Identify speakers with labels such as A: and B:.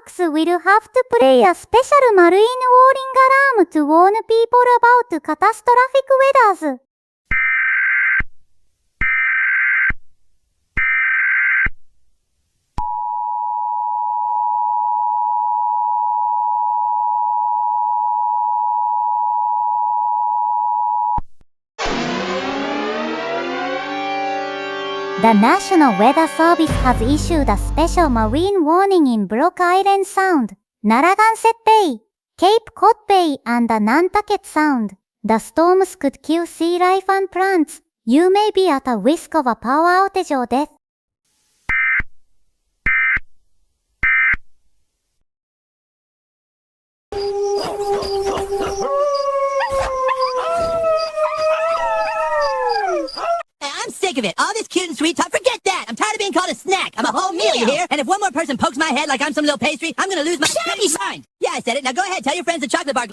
A: Sharks will have to play a special marine warning alarm to warn people about catastrophic weathers. The National Weather Service has issued a special marine warning in Block Island Sound, Narragansett Bay, Cape Cod Bay, and Nantucket Sound. The storms could kill sea life and plants. You may be at a risk of a power outage or death.
B: I'm sick of it. All this cute and sweet talk, forget that. I'm tired of being called a snack. I'm a whole meal, you hear? And if one more person pokes my head like I'm some little pastry, I'm gonna lose my mind. Yeah, I said it. Now go ahead, tell your friends the chocolate bar.